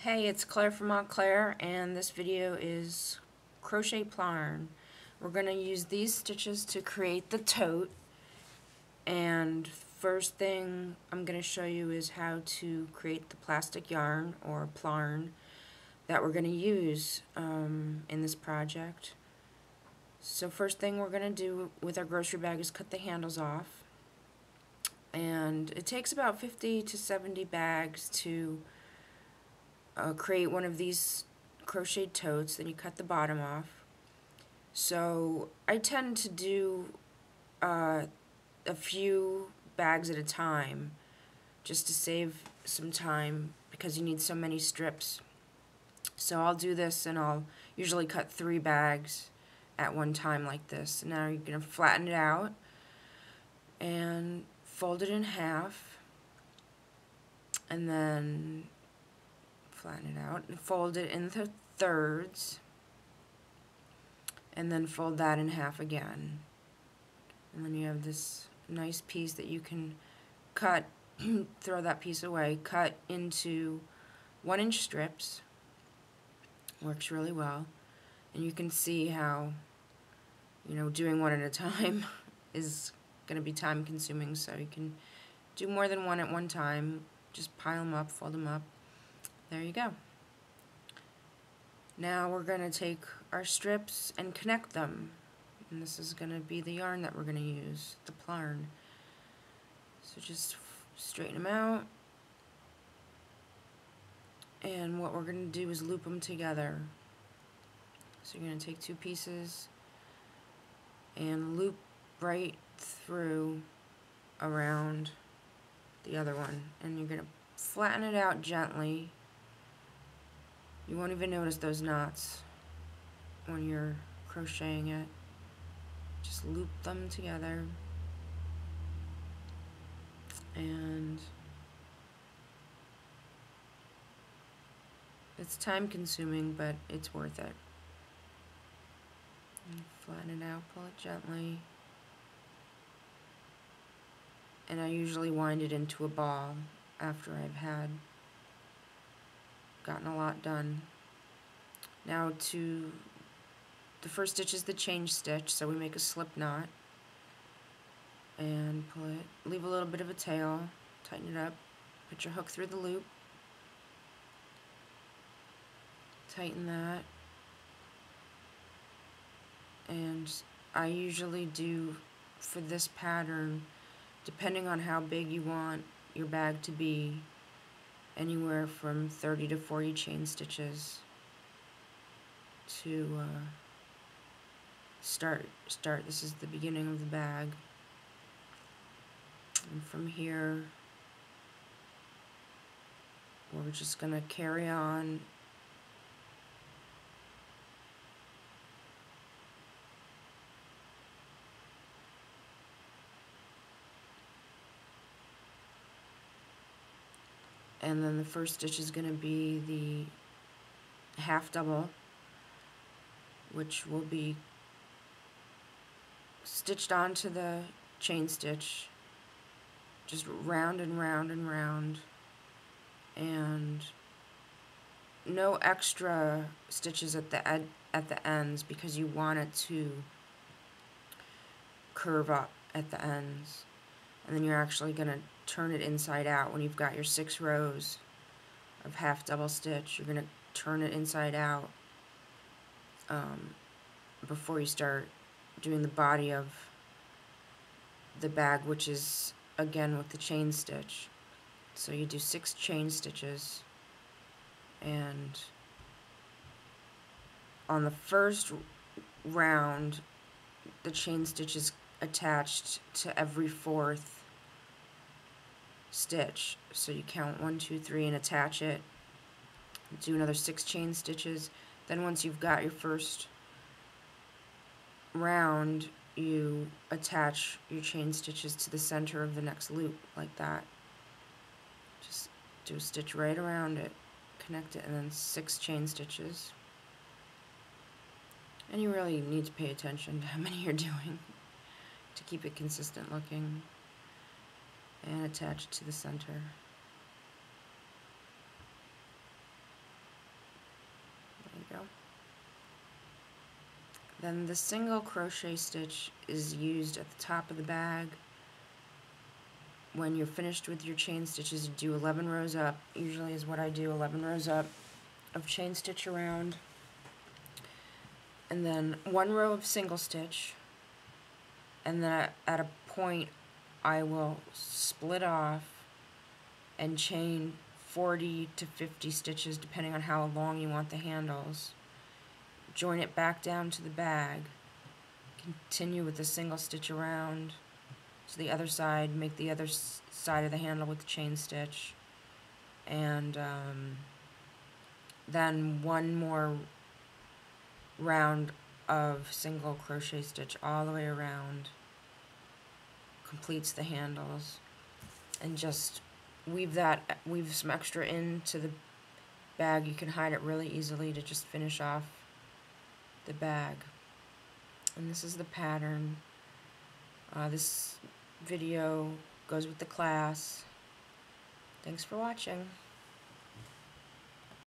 Hey, it's Claire from Montclair, and this video is Crochet Plarn. We're going to use these stitches to create the tote, and first thing I'm going to show you is how to create the plastic yarn or plarn that we're going to use in this project. So first thing we're going to do with our grocery bag is cut the handles off, and it takes about 50 to 70 bags to create one of these crocheted totes. Then you cut the bottom off. So I tend to do a few bags at a time just to save some time because you need so many strips. So I'll do this and I'll usually cut 3 bags at one time like this. Now you're going to flatten it out and fold it in half, and then flatten it out and fold it into thirds, and then fold that in half again, and then you have this nice piece that you can cut throw that piece away, cut into 1-inch strips. Works really well, and you can see how doing one at a time is going to be time consuming, so you can do more than one at one time. Just pile them up, fold them up. There you go. Now we're going to take our strips and connect them. And this is going to be the yarn that we're going to use, the Plarn. So just straighten them out. And what we're going to do is loop them together. So you're going to take 2 pieces and loop right through around the other one. And you're going to flatten it out gently. You won't even notice those knots when you're crocheting it. Just loop them together, and it's time consuming, but it's worth it. And flatten it out, pull it gently, and I usually wind it into a ball after I've gotten a lot done. Now the first stitch is the change stitch, so we make a slip knot and pull it, leave a little bit of a tail, tighten it up, put your hook through the loop, tighten that, and I usually do, for this pattern, depending on how big you want your bag to be, anywhere from 30 to 40 chain stitches to start. This is the beginning of the bag, and from here we're just going to carry on and then the first stitch is going to be the half double, which will be stitched onto the chain stitch, just round and round and round, and no extra stitches at the ends, because you want it to curve up at the ends. And then you're actually going to turn it inside out when you've got your 6 rows of half double stitch. You're going to turn it inside out before you start doing the body of the bag, which is again with the chain stitch. So you do 6 chain stitches, and on the first round the chain stitch is attached to every 4th stitch. So you count 1, 2, 3 and attach it, do another 6 chain stitches. Then once you've got your first round, you attach your chain stitches to the center of the next loop like that. Just do a stitch right around it, connect it, and then 6 chain stitches. And you really need to pay attention to how many you're doing to keep it consistent looking, and attach it to the center. Then the single crochet stitch is used at the top of the bag. When you're finished with your chain stitches, you do 11 rows up, usually is what I do, 11 rows up of chain stitch around, and then 1 row of single stitch, and then at a point I will split off and chain 40 to 50 stitches depending on how long you want the handles. Join it back down to the bag, continue with the single stitch around to the other side, make the other side of the handle with the chain stitch, and then 1 more round of single crochet stitch all the way around completes the handles, and just weave some extra into the bag. You can hide it really easily to just finish off the bag. And this is the pattern. This video goes with the class. Thanks for watching.